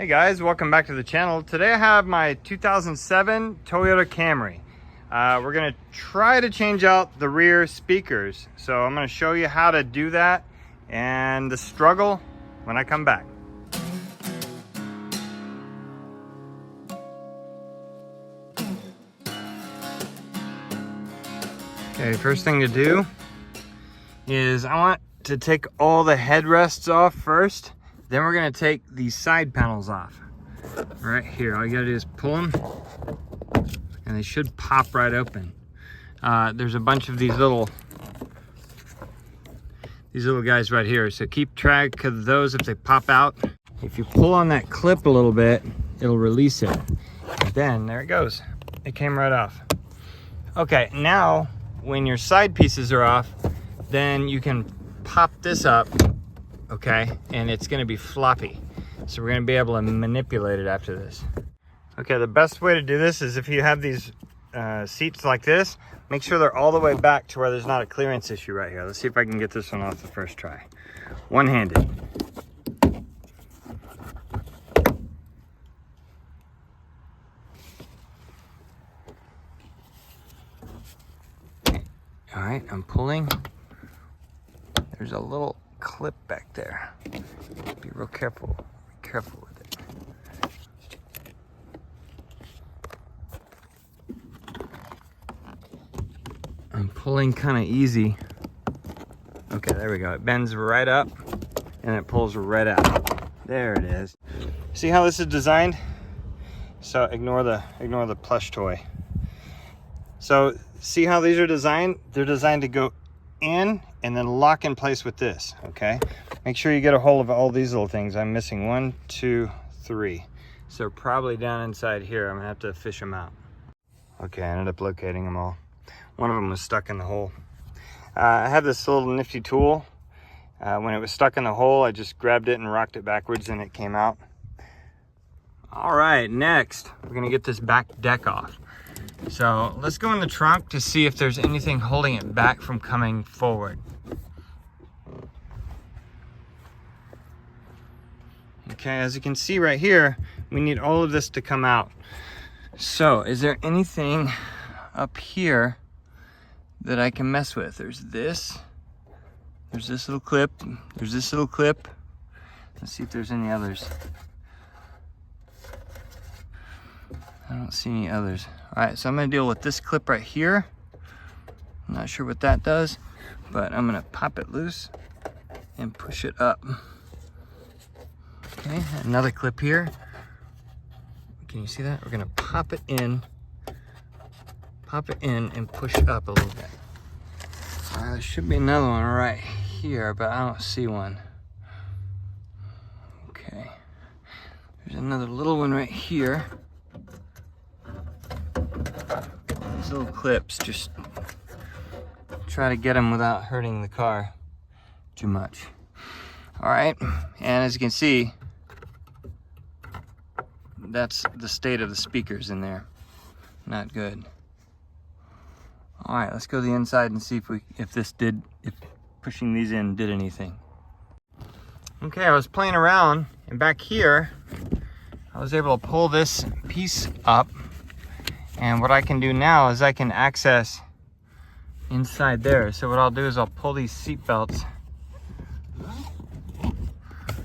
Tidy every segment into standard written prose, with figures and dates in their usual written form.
Hey guys, welcome back to the channel. Today I have my 2007 Toyota Camry. We're gonna try to change out the rear speakers. So I'm gonna show you how to do that and the struggle when I come back. Okay, first thing to do is I want to take all the headrests off first. Then we're gonna take these side panels off. Right here, all you gotta do is pull them and they should pop right open. There's a bunch of these little guys right here, so keep track of those if they pop out. If you pull on that clip a little bit, it'll release it. And then there it goes, it came right off. Okay, now when your side pieces are off, then you can pop this up, okay, and it's gonna be floppy. So we're gonna be able to manipulate it after this. Okay, the best way to do this is if you have these seats like this, make sure they're all the way back to where there's not a clearance issue right here. Let's see if I can get this one off the first try. One-handed. All right, I'm pulling. There's a little clip back there. Be real careful. Be careful with it. I'm pulling kind of easy. Okay, there we go. It bends right up and it pulls right out. There it is. See how this is designed? So ignore the plush toy. So see how these are designed? They're designed to go in and then lock in place with this, okay? Make sure you get a hold of all these little things. I'm missing 1, 2, 3. So they're probably down inside here. I'm gonna have to fish them out. Okay, I ended up locating them all. One of them was stuck in the hole. I have this little nifty tool. When it was stuck in the hole, I just grabbed it and rocked it backwards and it came out. All right, next, we're gonna get this back deck off. So let's go in the trunk to see if there's anything holding it back from coming forward. Okay, as you can see right here, we need all of this to come out. So is there anything up here that I can mess with? There's this little clip, there's this little clip. Let's see if there's any others. I don't see any others. All right, so I'm gonna deal with this clip right here. I'm not sure what that does, but I'm gonna pop it loose and push it up. Okay, another clip here. Can you see that? We're gonna pop it in and push it up a little bit. All right, there should be another one right here, but I don't see one. Okay, there's another little one right here. These little clips, just try to get them without hurting the car too much. All right, and as you can see, that's the state of the speakers in there. Not good. All right, let's go to the inside and see if pushing these in did anything. Okay, I was playing around, and back here, I was able to pull this piece up. And what I can do now is I can access inside there. So what I'll do is I'll pull these seat belts.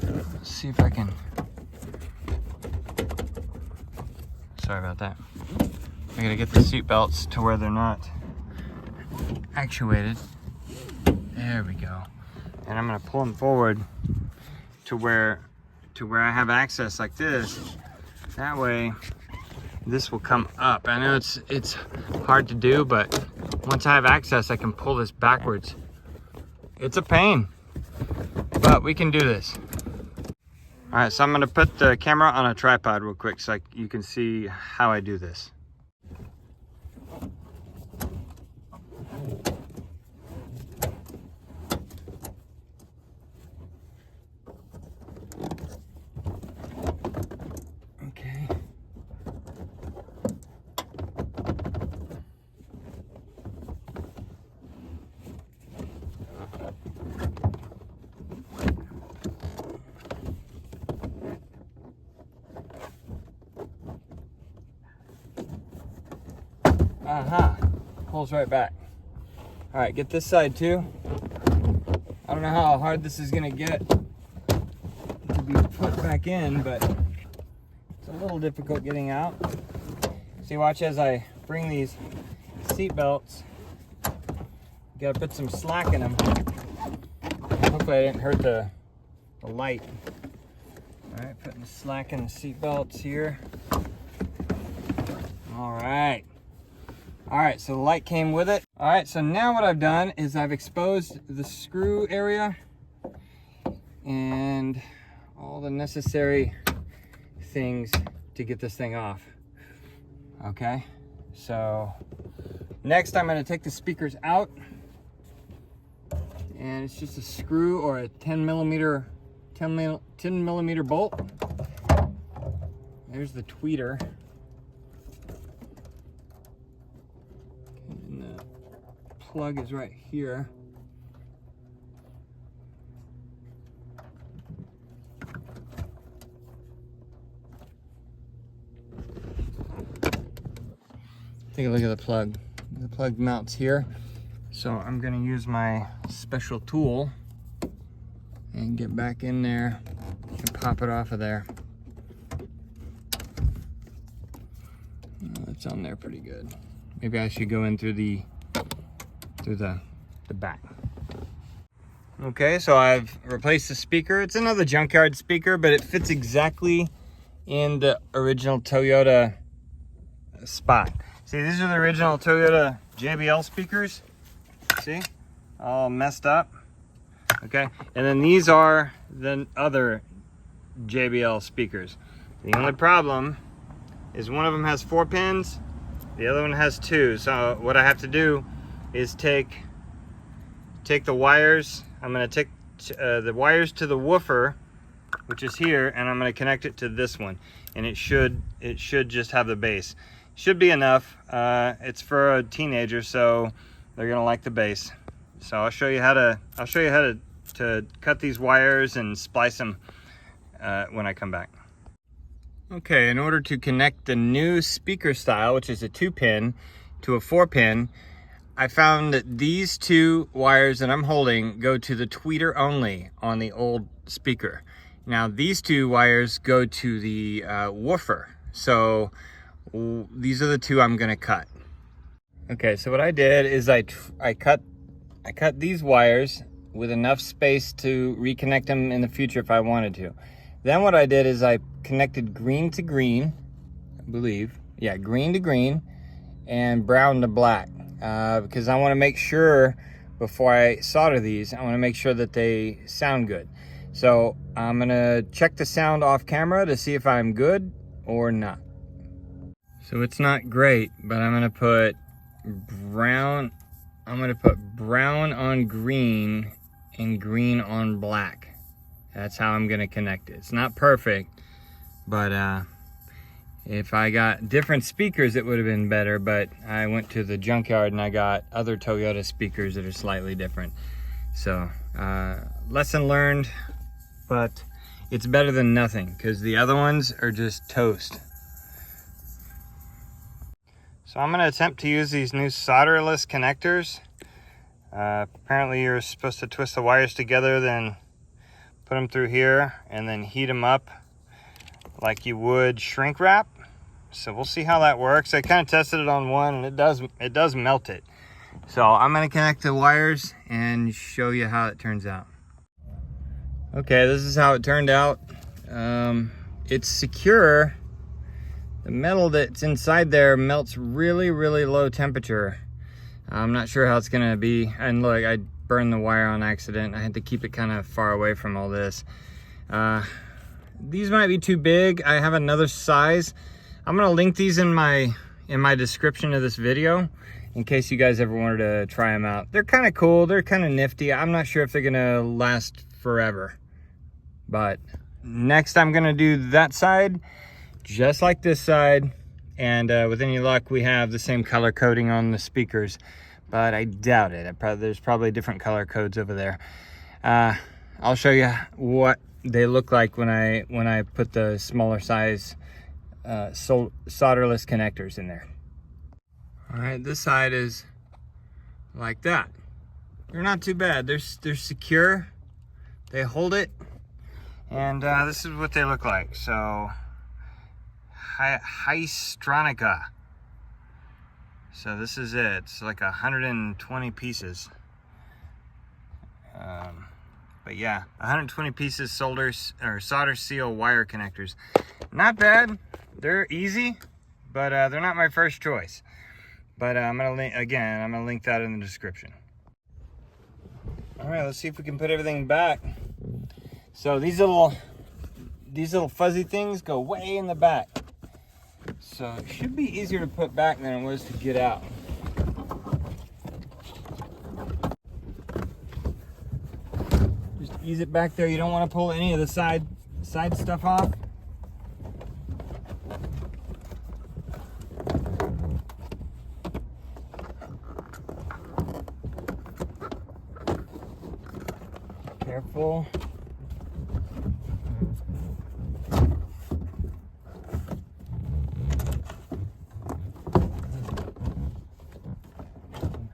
Let's see if I can. Sorry about that. I gotta get the seat belts to where they're not actuated. There we go. And I'm gonna pull them forward to where I have access like this. That way, this will come up. I know it's hard to do, but once I have access, I can pull this backwards. It's a pain, but we can do this. All right, so I'm gonna put the camera on a tripod real quick so you can see how I do this. Okay. Pulls right back. All right, get this side too. I don't know how hard this is gonna get to be put back in, but it's a little difficult getting out. See, watch as I bring these seat belts. Gotta put some slack in them. Hopefully I didn't hurt the light. All right, putting the slack in the seat belts here. All right. All right, so the light came with it. All right, so now what I've done is I've exposed the screw area and all the necessary things to get this thing off. Okay, so next I'm gonna take the speakers out, and it's just a screw or a 10 millimeter bolt. There's the tweeter. And the plug is right here. Take a look at the plug. The plug mounts here. So I'm gonna use my special tool and get back in there and pop it off of there. Oh, it's on there pretty good. Maybe I should go in through the back. Okay, so I've replaced the speaker. It's another junkyard speaker, but it fits exactly in the original Toyota spot. See, these are the original Toyota JBL speakers. See, all messed up. Okay, and then these are the other JBL speakers. The only problem is one of them has 4 pins, the other one has 2. So what I have to do is take the wires. I'm going to take the wires to the woofer, which is here, and I'm going to connect it to this one, and it should just have the bass. Should be enough. It's for a teenager, so they're gonna like the bass. So I'll show you how to cut these wires and splice them when I come back. Okay, in order to connect the new speaker style, which is a 2-pin, to a 4-pin, I found that these 2 wires that I'm holding go to the tweeter only on the old speaker. Now these 2 wires go to the woofer. So these are the 2 I'm gonna cut. Okay, so what I did is I cut these wires with enough space to reconnect them in the future if I wanted to. Then what I did is I connected green to green, I believe. Yeah, green to green and brown to black. Because I wanna make sure before I solder these, I wanna make sure that they sound good. So I'm gonna check the sound off camera to see if I'm good or not. So it's not great, but I'm gonna put brown on green and green on black. That's how I'm gonna connect it. It's not perfect, but if I got different speakers, it would have been better, but I went to the junkyard and I got other Toyota speakers that are slightly different. So lesson learned, but it's better than nothing because the other ones are just toast. So I'm gonna attempt to use these new solderless connectors. Apparently you're supposed to twist the wires together, then put them through here and then heat them up like you would shrink wrap. So we'll see how that works. I kind of tested it on one and it does melt it. So I'm gonna connect the wires and show you how it turns out. Okay, this is how it turned out. It's secure. The metal that's inside there melts really, really low temperature. I'm not sure how it's gonna be. And look, I burned the wire on accident. I had to keep it kind of far away from all this. These might be too big. I have another size. I'm gonna link these in my description of this video in case you guys ever wanted to try them out. They're kind of cool. They're kind of nifty. I'm not sure if they're gonna last forever, but next I'm gonna do that side just like this side, and with any luck we have the same color coding on the speakers, but I doubt it. There's probably different color codes over there. I'll show you what they look like when I put the smaller size solderless connectors in there. All right, this side is like that. They're not too bad. They're secure. They hold it. And this is what they look like. So, Hystronica. So this is it. It's like 120 pieces. But yeah, 120 pieces solder seal wire connectors. Not bad. They're easy, but they're not my first choice. But I'm gonna link that in the description. All right, let's see if we can put everything back. So these little fuzzy things go way in the back. So it should be easier to put back than it was to get out. Just ease it back there. You don't want to pull any of the side stuff off. Careful.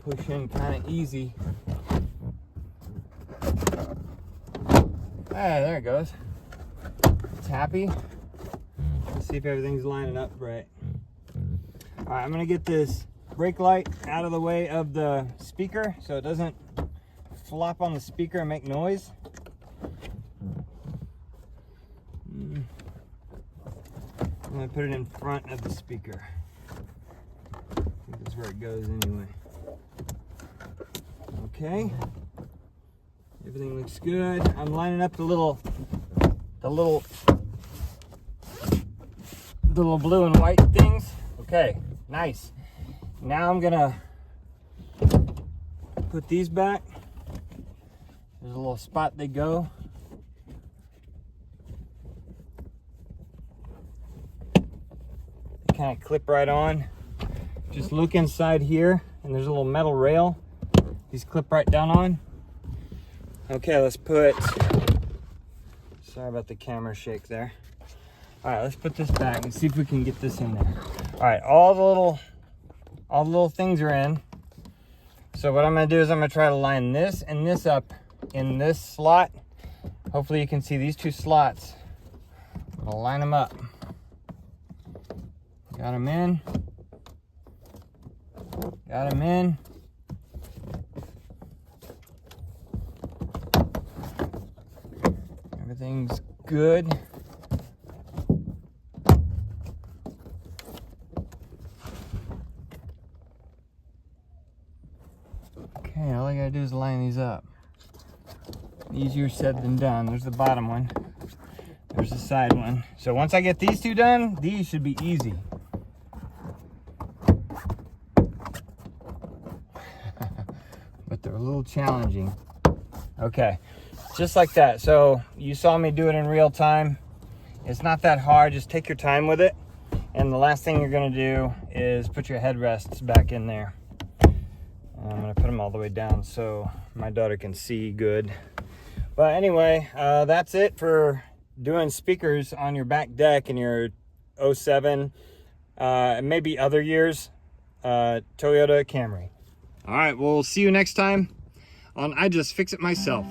Push in kind of easy. Ah, there it goes. It's happy. Let's see if everything's lining up right. All right, I'm gonna get this brake light out of the way of the speaker so it doesn't flop on the speaker and make noise. I'm gonna put it in front of the speaker. I think that's where it goes anyway. Okay, everything looks good. I'm lining up the little blue and white things. Okay, nice. Now I'm gonna put these back. There's a little spot they go. They kind of clip right on. Just look inside here, and there's a little metal rail. These clip right down on. Okay, let's put, sorry about the camera shake there. All right, let's put this back and see if we can get this in there. All right, all the little things are in. So what I'm gonna do is I'm gonna try to line this and this up in this slot. Hopefully you can see these two slots. I'm gonna line them up. Got them in. Got them in. Everything's good. Okay, all I gotta do is line these up. Easier said than done. There's the bottom one. There's the side one. So once I get these two done, these should be easy. But they're a little challenging. Okay. Just like that. So you saw me do it in real time. It's not that hard. Just take your time with it. And the last thing you're going to do is put your headrests back in there. I'm going to put them all the way down so my daughter can see good. But anyway, that's it for doing speakers on your back deck in your 07, maybe other years, Toyota Camry. All right, we'll see you next time on I Just Fix It Myself.